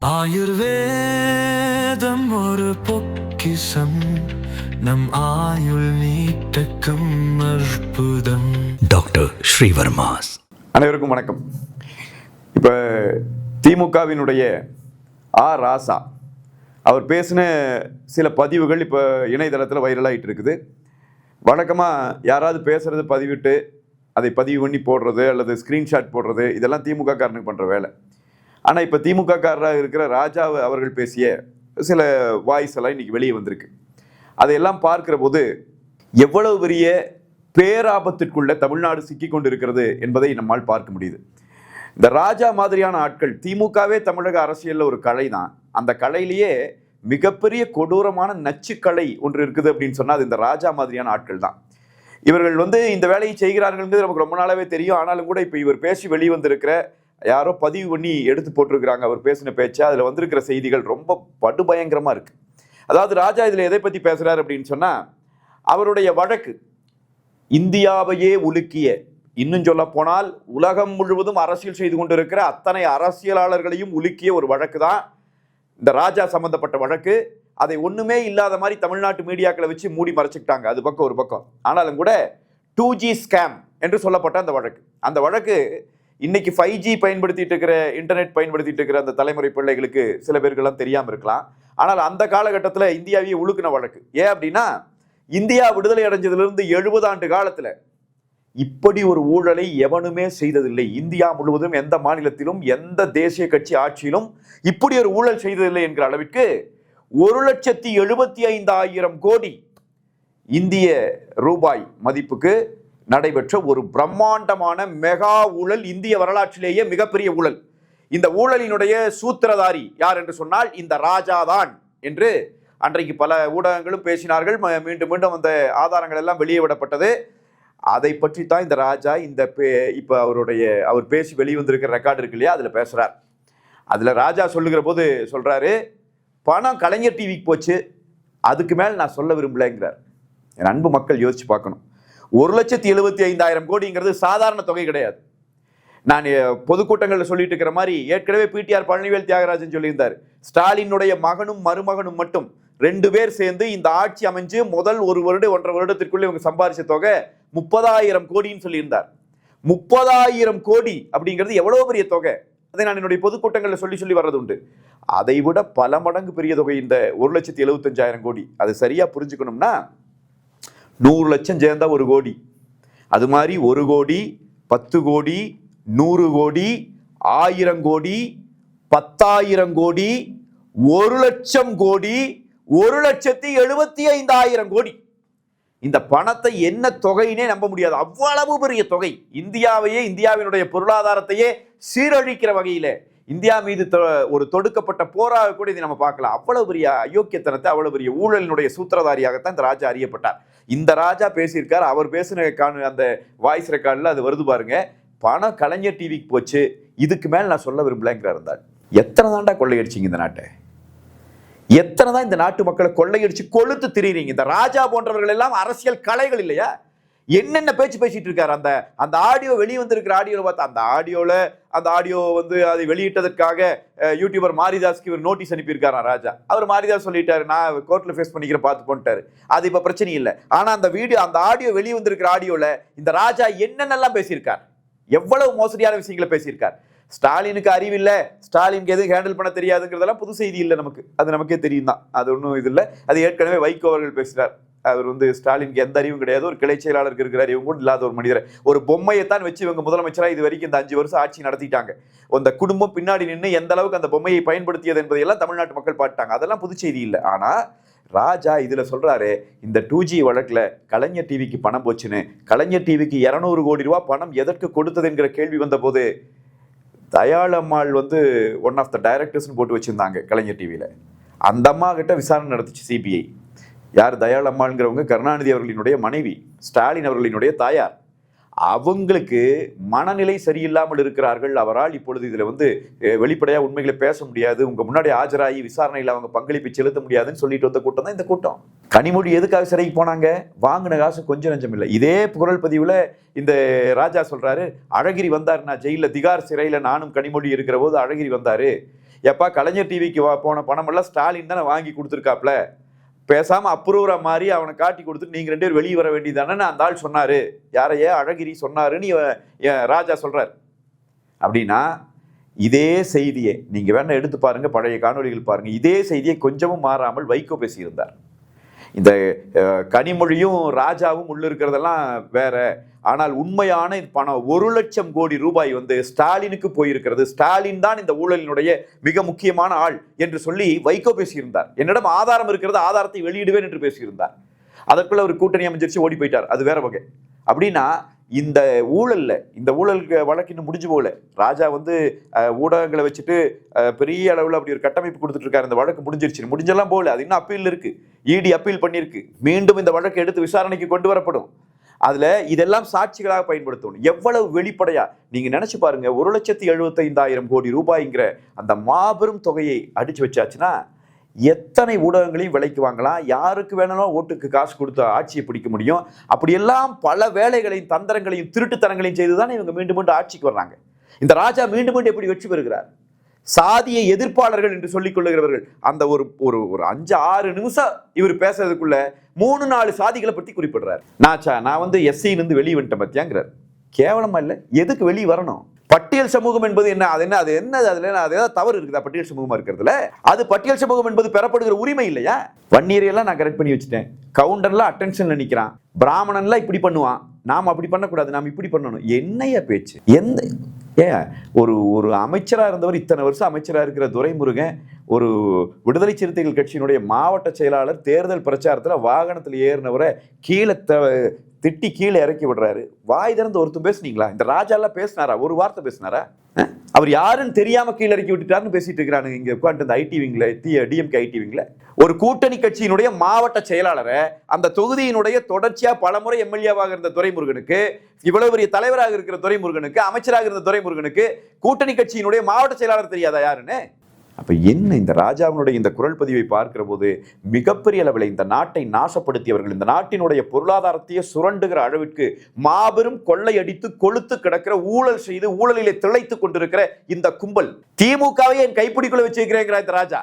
ஆயுர்வேதம் ஒரு பொக்கிஷம், நம் ஆயுள் நீட்டக்கும் அற்புதம். டாக்டர் ஸ்ரீவர்மாஸ். அனைவருக்கும் வணக்கம். இப்போ திமுகவினுடைய ராசா அவர் பேசின சில பதிவுகள் இப்போ இணையதளத்தில் வைரலாகிட்டு இருக்குது. வழக்கமாக யாராவது பேசுகிறது பதிவிட்டு அதை பதிவு பண்ணி போடுறது அல்லது ஸ்க்ரீன்ஷாட் போடுறது இதெல்லாம் திமுக காரனுக்கு பண்ணுற வேலை. ஆனால் இப்போ திமுக காரராக இருக்கிற ராஜா அவர்கள் பேசிய சில வாய்ஸ் எல்லாம் இன்னைக்கு வெளியே வந்திருக்கு. அதையெல்லாம் பார்க்கிற போது எவ்வளவு பெரிய பேராபத்திற்குள்ள தமிழ்நாடு சிக்கி கொண்டு இருக்கிறது என்பதை நம்மால் பார்க்க முடியுது. இந்த ராஜா மாதிரியான ஆட்கள், திமுகவே தமிழக அரசியலில் ஒரு கலை தான். அந்த கலையிலேயே மிகப்பெரிய கொடூரமான நச்சுக்கலை ஒன்று இருக்குது அப்படின்னு சொன்னால் அது இந்த ராஜா மாதிரியான ஆட்கள் தான். இவர்கள் இந்த வேலையை செய்கிறார்கள் நமக்கு ரொம்ப நாளாவே தெரியும். ஆனாலும் கூட இப்போ இவர் பேசி வெளிவந்திருக்கிற யாரோ பதிவு பண்ணி எடுத்து போட்டிருக்கிறாங்க அவர் பேசின பேச்சு. அதில் வந்திருக்கிற செய்திகள் ரொம்ப படுபயங்கரமாக இருக்கு. அதாவது ராஜா இதில் எதை பற்றி பேசுகிறார் அப்படின்னு சொன்னால், அவருடைய வழக்கு இந்தியாவையே உலுக்கிய, இன்னும் சொல்ல போனால் உலகம் முழுவதும் அரசியல் செய்து கொண்டிருக்கிற அத்தனை அரசியலாளர்களையும் உலுக்கிய ஒரு வழக்கு தான் இந்த ராஜா சம்பந்தப்பட்ட வழக்கு. அதை ஒண்ணுமே இல்லாத மாதிரி தமிழ்நாட்டு மீடியாக்களை வச்சு மூடி மறைச்சிக்கிட்டாங்க. அது பக்கம் ஒரு பக்கம். ஆனாலும் கூட 2G ஸ்கேம் என்று சொல்லப்பட்ட அந்த வழக்கு இன்னைக்கு 5G பயன்படுத்திட்டு இருக்கிற, இன்டர்நெட் பயன்படுத்திட்டு இருக்கிற அந்த தலைமுறை பிள்ளைகளுக்கு சில பேருக்கெல்லாம் தெரியாமல் இருக்கலாம். ஆனால் அந்த காலகட்டத்தில் இந்தியாவையே உழுக்கின வழக்கு. ஏன் அப்படின்னா, இந்தியா விடுதலை அடைஞ்சதிலிருந்து 70 ஆண்டு காலத்தில் இப்படி ஒரு ஊழலை எவனுமே செய்ததில்லை. இந்தியா முழுவதும் எந்த மாநிலத்திலும் எந்த தேசிய கட்சி ஆட்சியிலும் இப்படி ஒரு ஊழல் செய்ததில்லை என்கிற அளவிற்கு 1,75,000 கோடி இந்திய ரூபாய் மதிப்புக்கு நடைபெற்ற ஒரு பிரம்மாண்டமான மெகா ஊழல், இந்திய வரலாற்றிலேயே மிகப்பெரிய ஊழல். இந்த ஊழலினுடைய சூத்திரதாரி யார் என்று சொன்னால் இந்த ராஜா தான் என்று அன்றைக்கு பல ஊடகங்களும் பேசினார்கள். மீண்டும் மீண்டும் அந்த ஆதாரங்கள் எல்லாம் வெளியே விடப்பட்டது. அதை பற்றி தான் இந்த ராஜா இப்போ அவர் பேசி வெளிவந்திருக்கிற ரெக்கார்டு இருக்கு இல்லையா, அதில் பேசுறார். அதில் ராஜா சொல்லுகிற போது சொல்றாரு, பணம் கலைஞர் டிவிக்கு போச்சு, அதுக்கு மேல் நான் சொல்ல விரும்பலைங்கிறார். என் அன்பு மக்கள் யோசிச்சு பார்க்கணும். 1,75,000 கோடிங்கிறது சாதாரண தொகை கிடையாது. நான் பொதுக்கூட்டங்களில் சொல்லிட்டு இருக்கிற மாதிரி ஏற்கனவே PTR பழனிவேல் தியாகராஜன் சொல்லியிருந்தார், ஸ்டாலினுடைய மகனும் மருமகனும் மட்டும் 2 பேர் சேர்ந்து இந்த ஆட்சி அமைஞ்சு முதல் 1.5 வருடத்திற்குள்ளே இவங்க சம்பாதிச்ச தொகை 30,000 கோடின்னு சொல்லியிருந்தார். 30,000 கோடி அப்படிங்கிறது எவ்வளவு பெரிய தொகை. அதை நான் என்னுடைய பொதுக்கூட்டங்களில் சொல்லி வர்றது உண்டு. அதை விட பல மடங்கு பெரிய தொகை இந்த 1,75,000 கோடி. அது சரியா புரிஞ்சுக்கணும்னா 100 லட்சம் சேர்ந்தா 1 கோடி. அது மாதிரி 1 கோடி, 10 கோடி, 100 கோடி, 1000 கோடி, 10,000 கோடி, 1 லட்சம் கோடி, 1,75,000 கோடி. இந்த பணத்தை என்ன தொகையினே நம்ப முடியாது. அவ்வளவு பெரிய தொகை. இந்தியாவினுடைய பொருளாதாரத்தையே சீரழிக்கிற வகையில இந்தியா மீது ஒரு தொடுக்கப்பட்ட போராக கூட இதை நம்ம பார்க்கலாம். அவ்வளவு பெரிய அயோக்கியத்தனத்தை, அவ்வளவு பெரிய ஊழலினுடைய சூத்திரதாரியாகத்தான் இந்த ராஜா அறியப்பட்டார். இந்த ராஜா பேசியிருக்கார். அவர் பேசின அந்த வாய்ஸ் ரெக்கார்டில் அது வருது பாருங்க. பணம் கலைஞர் டிவிக்கு போச்சு, இதுக்கு மேல் நான் சொல்ல விரும்பலங்கிறார். இருந்தால் எத்தனை தாண்டா கொள்ளையடிச்சிங்க இந்த நாட்டை? எத்தனை தான் இந்த நாட்டு மக்களை கொள்ளையடிச்சு கொளுத்து திரிறீங்க? இந்த ராஜா போன்றவர்கள் எல்லாம் அரசியல் கலைகள் இல்லையா? என்னென்ன பேச்சு பேசிட்டு இருக்காரு. அந்த ஆடியோ வெளியே வந்திருக்கிற ஆடியோவில் பார்த்தா, அந்த ஆடியோ அதை வெளியிட்டதற்காக யூடியூபர் மாரிதாஸ்க்கு இவர் நோட்டீஸ் அனுப்பியிருக்காரா ராஜா. அவர் மாரிதாஸ் சொல்லிட்டாரு, நான் கோர்ட்ல ஃபேஸ் பண்ணிக்கிற பார்த்து போட்டாரு. அது இப்ப பிரச்சனை இல்லை. ஆனா அந்த ஆடியோ வெளியே வந்திருக்கிற ஆடியோல இந்த ராஜா என்னென்னலாம் பேசியிருக்கார், எவ்வளவு மோசடியான விஷயங்களை பேசியிருக்கார். ஸ்டாலினுக்கு அறிவில்லை, ஸ்டாலினுக்கு எதுவும் ஹேண்டில் பண்ண தெரியாதுங்கிறதெல்லாம் புது செய்தி இல்லை நமக்கு. அது நமக்கே தெரியும் தான். அது ஒன்றும் இது இல்லை. அது ஏற்கனவே வைகோ அவர்கள் பேசுகிறார். அவர் ஸ்டாலினுக்கு எந்த அறிவும் கிடையாது, ஒரு கிளை செயலாளருக்கு இருக்கிற அறிவும் கூட இல்லாத ஒரு மனிதர். ஒரு பொம்மையைத்தான் வச்சு இவங்க முதலமைச்சராக இது வரைக்கும் இந்த 5 வருஷம் ஆட்சி நடத்திட்டாங்க. அந்த குடும்பம் பின்னாடி நின்று எந்த அளவுக்கு அந்த பொம்மையை பயன்படுத்தியது என்பதையெல்லாம் தமிழ்நாட்டு மக்கள் பார்த்தாங்க. அதெல்லாம் புது செய்தி இல்லை. ஆனா ராஜா இதுல சொல்றாரு, இந்த 2G வழக்குல கலைஞர் டிவிக்கு பணம் போச்சுன்னு. கலைஞர் டிவிக்கு 200 கோடி ரூபாய் பணம் எதற்கு கொடுத்தது என்கிற கேள்வி வந்த போது தயாளம்மாள் ஒன் ஆஃப் த டைரக்டர்ஸ்னு போட்டு வச்சிருந்தாங்க கலைஞர் டிவியில. அந்த அம்மா கிட்ட விசாரணை நடத்துச்சு சிபிஐ. யார் தயாளம்மாள்ங்கிறவங்க? கருணாநிதி அவர்களினுடைய மனைவி, ஸ்டாலின் அவர்களினுடைய தாயார். அவங்களுக்கு மனநிலை சரியில்லாமல் இருக்கிறார்கள். அவரால் இப்பொழுது இதில் வெளிப்படையாக உண்மைகளை பேச முடியாது, உங்க முன்னாடி ஆஜராகி விசாரணையில் அவங்க பங்களிப்பு செலுத்த முடியாதுன்னு சொல்லிட்டு வந்த கூட்டம் தான் இந்த கூட்டம். கனிமொழி எதுக்காக சிறைக்கு போனாங்க? வாங்கின காசு கொஞ்சம் நஞ்சம் இல்லை. இதே குரல் பதிவுல இந்த ராஜா சொல்றாரு, அழகிரி வந்தார், நான் ஜெயிலில் திகார் சிறையில் நானும் கனிமொழி இருக்கிற போது அழகிரி வந்தாரு, எப்பா கலைஞர் டிவிக்கு போன பணமெல்லாம் ஸ்டாலின் தானே வாங்கி கொடுத்துருக்காப்ல, பேசாம அப்ரூவரா மாதிரி அவனை காட்டி கொடுத்துட்டு நீங்க 2 பேரும் வெளியே வர வேண்டியதானே அந்த ஆள் சொன்னாரு, யாரையே அழகிரி சொன்னாருன்னு ராஜா சொல்றாரு. அப்படின்னா இதே செய்தியை நீங்க வேணா எடுத்து பாருங்க, பழைய காணொலிகள் பாருங்க, இதே செய்தியை கொஞ்சமும் மாறாமல் வைகோ பேசியிருந்தார். இந்த கனிமொழியும் ராஜாவும் உள்ள இருக்கிறதெல்லாம் வேற, ஆனால் உண்மையான பணம் 1 லட்சம் கோடி ரூபாய் ஸ்டாலினுக்கு போயிருக்கிறது, ஸ்டாலின் தான் இந்த ஊழலினுடைய மிக முக்கியமான ஆள் என்று சொல்லி வைகோ பேசியிருந்தார். என்னிடம் ஆதாரம் இருக்கிறது, ஆதாரத்தை வெளியிடுவேன் என்று பேசியிருந்தார். அதற்குள்ள ஒரு கூட்டணி அமைஞ்சிருச்சு, ஓடி போயிட்டார், அது வேற வகை. அப்படின்னா இந்த ஊழல் வழக்கு இன்னும் முடிஞ்சு போகல. ராஜா ஊடகங்களை வச்சுட்டு பெரிய அளவில் அப்படி ஒரு கட்டமைப்பு கொடுத்துட்டு இருக்காரு. இந்த வழக்கு முடிஞ்சிருச்சு, முடிஞ்செல்லாம் போகல, அது இன்னும் அப்பீல் இருக்கு, இடி அப்பீல் பண்ணியிருக்கு, மீண்டும் இந்த வழக்கை எடுத்து விசாரணைக்கு கொண்டு வரப்படும். அதுல இதெல்லாம் சாட்சிகளாக பயன்படுத்தணும். எவ்வளவு வெளிப்படையா நீங்க நினைச்சு பாருங்க. 1,75,000 கோடி ரூபாய்ங்கிற அந்த மாபெரும் தொகையை அடிச்சு வச்சாச்சுன்னா எத்தனை ஊடகங்களையும் விலைக்கு வாங்கலாம், யாருக்கு வேணாலும் ஓட்டுக்கு காசு கொடுத்து ஆட்சியை பிடிக்க முடியும். அப்படியெல்லாம் பல வேலைகளையும் தந்திரங்களையும் திருட்டுத்தனங்களையும் செய்துதான் இவங்க மீண்டும் மீண்டும் ஆட்சிக்கு வர்றாங்க. இந்த ராஜா மீண்டும் மீண்டும் எப்படி வெற்றி பெறுகிறார்? சாதிய எதிர்ப்பாளர்கள் என்று சொல்லிக் கொள்ளுகிறவர்கள் அந்த ஒரு 5-6 நிமிஷம் இவர் பேசுறதுக்குள்ள 3-4 சாதிகளை பத்தி குறிப்பிடுறாரு. நான் எஸ்சியிலிருந்து வெளியே வந்துட்டேன் பத்தியாங்கிறார். கேவலமா இல்ல? எதுக்கு வெளியே வரணும்? பட்டியல் சமூகம் என்பது என்ன? அதுல தவறு இருக்குதா? பட்டியல் சமூகமா இருக்கிறதுல அது பட்டியல் சமூகம் என்பது பெறப்படுகிற உரிமை இல்லையா? வன்னியரையெல்லாம் நான் கரெக்ட் பண்ணி வச்சுட்டேன், கவுண்டர்லாம் அட்டென்ஷன்ல நிக்கிறான், பிராமணன்லாம் இப்படி பண்ணுவான், நாம் அப்படி பண்ணக்கூடாது, நாம் இப்படி பண்ணணும். என்னையா பேச்சு? ஒரு அமைச்சரா இருந்தவர், இத்தனை வருஷம் அமைச்சரா இருக்கிற துரைமுருகன் ஒரு விடுதலை சிறுத்தைகள் கட்சியினுடைய மாவட்ட செயலாளர் தேர்தல் பிரச்சாரத்தில் வாகனத்தில் ஏறினவரை திட்டி கீழே இறக்கி விடுறாரு. வாய் திறந்து ஒருத்தர் பேசுனீங்களா? இந்த ராஜா எல்லாம் பேசினாரா? ஒரு வார்த்தை பேசினாரா? அவர் யாருன்னு தெரியாம கீழே இறக்கி விட்டுட்டாருன்னு பேசிட்டு இருக்கிறாங்க இங்க உட்காந்து ஐடி விங்ல, டிஎம்கே ஐடி விங்ல. ஒரு கூட்டணி கட்சியினுடைய மாவட்ட செயலாளரை, அந்த தொகுதியினுடைய தொடர்ச்சியா பலமுறை எம்எல்ஏவாக இருந்த துரைமுருகனுக்கு, இவ்வளவு பெரிய தலைவராக இருக்கிற துரைமுருகனுக்கு, அமைச்சராக இருந்த துரைமுருகனுக்கு கூட்டணி கட்சியினுடைய மாவட்ட செயலாளர் தெரியாதா யாருன்னு? அப்ப என்ன இந்த ராஜாவினுடைய இந்த குரல் பதிவை பார்க்கிற போது மிகப்பெரிய அளவில் இந்த நாட்டை நாசப்படுத்தியவர்கள், இந்த நாட்டினுடைய பொருளாதாரத்தையே சுரண்டுகிற அளவிற்கு மாபெரும் கொள்ளையடித்து கொளுத்து கிடக்கிற, ஊழல் செய்து ஊழலிலே திளைத்துக் கொண்டிருக்கிற இந்த கும்பல், திமுகவை என் கைப்பிடிக்குள்ள வச்சிருக்கிறேங்கிற இந்த ராஜா.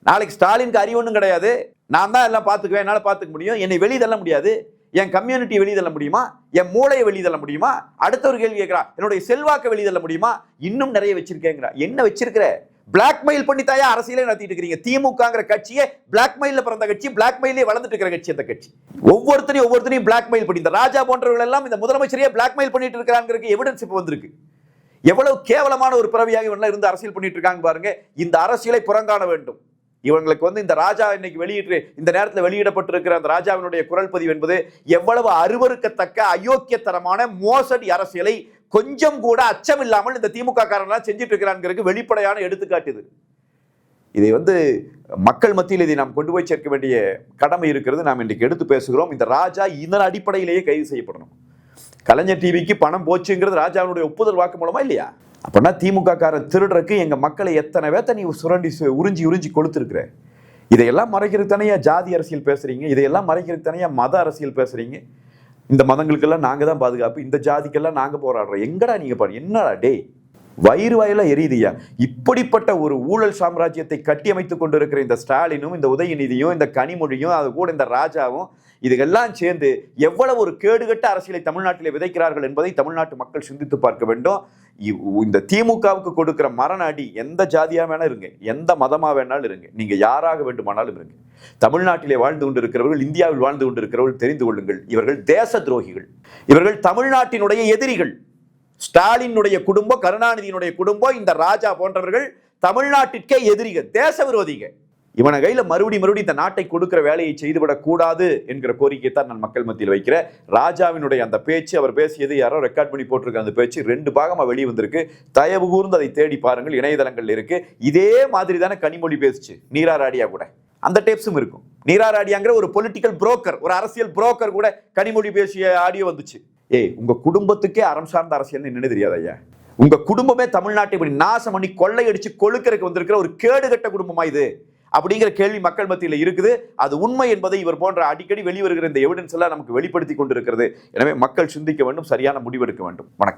நாளைக்கு ஸ்டாலினுக்கு அறிவு ஒன்றும் கிடையாது, நான் தான் எல்லாம் பார்த்துக்குவேன், என்னால் பார்த்துக்க முடியும், என்னை வெளியே தள்ள முடியாது, என் கம்யூனிட்டி வெளியே தள்ள முடியுமா, என் மூளையை வெளியே தள்ள முடியுமா, அடுத்த ஒரு கேள்வி கேட்கிறா, என்னுடைய செல்வாக்கை வெளியே தள்ள முடியுமா, இன்னும் நிறைய வச்சிருக்கேங்கிறா. என்ன வச்சிருக்கிற? பிளாக்மெயில் பண்ணித்தாயா அரசியலே நடத்திட்டு இருக்கிறீங்க. திமுகங்கிற கட்சியே பிளாக்மெயில பிறந்த கட்சி, பிளாக்மெயிலே வளர்ந்துட்டு இருக்கிற கட்சி அந்த கட்சி. ஒவ்வொருத்தரையும் பிளாக்மெயில் பண்ணி, இந்த ராஜா போன்றவர்கள் எல்லாம் இந்த முதலமைச்சரையே பிளாக்மெயில் பண்ணிட்டு இருக்கிறாங்கிறதுக்கு எவிடன்ஸ் இப்போ வந்திருக்கு. எவ்வளவு கேவலமான ஒரு பிறவியாக இவங்க இருந்து அரசியல் பண்ணிட்டு இருக்காங்க பாருங்க. இந்த அரசியலை புறங்காண வேண்டும். இவங்களுக்கு இந்த ராஜா இன்னைக்கு வெளியிட்டு இந்த நேரத்தில் வெளியிடப்பட்டிருக்கிற அந்த ராஜாவினுடைய குரல் பதிவு என்பது எவ்வளவு அருவருக்கத்தக்க அயோக்கியத்தனமான மோசடி அரசியலை கொஞ்சம் கூட அச்சம் இல்லாமல் இந்த திமுக காரங்களாம் செஞ்சுட்டு இருக்கிறாங்கிறதுக்கு வெளிப்படையான எடுத்துக்காட்டுது. இதை மக்கள் மத்தியில் இதை நாம் கொண்டு போய் சேர்க்க வேண்டிய கடமை இருக்கிறது. நாம் இன்றைக்கு எடுத்து பேசுகிறோம். இந்த ராஜா இதன் அடிப்படையிலேயே கைது செய்யப்படணும். கலைஞர் டிவிக்கு பணம் போச்சுங்கிறது ராஜாவினுடைய ஒப்புதல் வாக்கு மூலமா இல்லையா? அப்படின்னா திமுக காரன் திருடுறதுக்கு எங்க மக்களை எத்தனை பேத்த நீ சுரண்டி உறிஞ்சி கொளுத்திருக்கிற? இதையெல்லாம் மறைக்கிறதுக்கு தனியா ஜாதி அரசியல் பேசுறீங்க, இதையெல்லாம் மறைக்கிறதுக்கு தனியா மத அரசியல் பேசுறீங்க. இந்த மதங்களுக்கெல்லாம் நாங்க தான் பாதுகாப்பு, இந்த ஜாதிக்கெல்லாம் நாங்க போராடுறோம். எங்கடா நீங்க பாரு, என்னடா டே, வயிறு வாயில எரியுதியா? இப்படிப்பட்ட ஒரு ஊழல் சாம்ராஜ்யத்தை கட்டியமைத்துக் கொண்டிருக்கிற இந்த ஸ்டாலினும், இந்த உதயநிதியும், இந்த கனிமொழியும், அது கூட இந்த ராஜாவும், இதுக்கெல்லாம் சேர்ந்து எவ்வளவு ஒரு கேடுகட்ட அரசியலை தமிழ்நாட்டிலே விதைக்கிறார்கள் என்பதை தமிழ்நாட்டு மக்கள் சிந்தித்து பார்க்க வேண்டும். இந்த திமுகவுக்கு கொடுக்கிற மரண அடி, எந்த ஜாதியா வேணா இருங்க, எந்த மதமா வேணாலும் இருங்க, நீங்க யாராக வேண்டுமானாலும் இருங்க, தமிழ்நாட்டிலே வாழ்ந்து கொண்டிருக்கிறவர்கள், இந்தியாவில் வாழ்ந்து கொண்டிருக்கிறவர்கள் தெரிந்து கொள்ளுங்கள், இவர்கள் தேச துரோகிகள், இவர்கள் தமிழ்நாட்டினுடைய எதிரிகள். ஸ்டாலினுடைய குடும்பம், கருணாநிதியினுடைய குடும்பம், இந்த ராஜா போன்றவர்கள் தமிழ்நாட்டிற்கே எதிரிகள், தேச விரோதிகள். இவன கையில மறுபடியும் இந்த நாட்டை கொடுக்கிற வேலையை செய்துவிடக் கூடாது என்கிற கோரிக்கையை தான் நான் மக்கள் மத்தியில் வைக்கிறேன். ராஜாவினுடைய அந்த பேச்சு, அவர் பேசியது யாரோ ரெக்கார்ட் பண்ணி போட்டிருக்க அந்த பேச்சு 2 பாகமா வெளியே வந்திருக்கு. தயவு கூர்ந்து அதை தேடி பாருங்கள், இணையதளங்கள் இருக்கு. இதே மாதிரி தானே கனிமொழி பேசிச்சு நீராராடியா கூட, அந்த டேப்ஸும் இருக்கும். நீராராடியாங்கிற ஒரு பொலிட்டிக்கல் புரோக்கர், ஒரு அரசியல் புரோக்கர் கூட கனிமொழி பேசிய ஆடியோ வந்துச்சு. உங்க குடும்பத்துக்கே அறம் சார்ந்த அரசியல் என்ன தெரியாது ஐயா? உங்க குடும்பமே தமிழ்நாட்டை இப்படி நாசம் பண்ணி கொள்ளையடிச்சு கொழுக்கிறதுக்கு வந்திருக்கிற ஒரு கேடுகட்ட குடும்பமா இது அப்படிங்கிற கேள்வி மக்கள் மத்தியில் இருக்குது. அது உண்மை என்பதை இவர் போன்ற அடிக்கடி வெளிவருகிற இந்த எவிடன்ஸ் எல்லாம் நமக்கு வெளிப்படுத்தி கொண்டிருக்கிறது. எனவே மக்கள் சிந்திக்க வேண்டும், சரியான முடிவெடுக்க வேண்டும். வணக்கம்.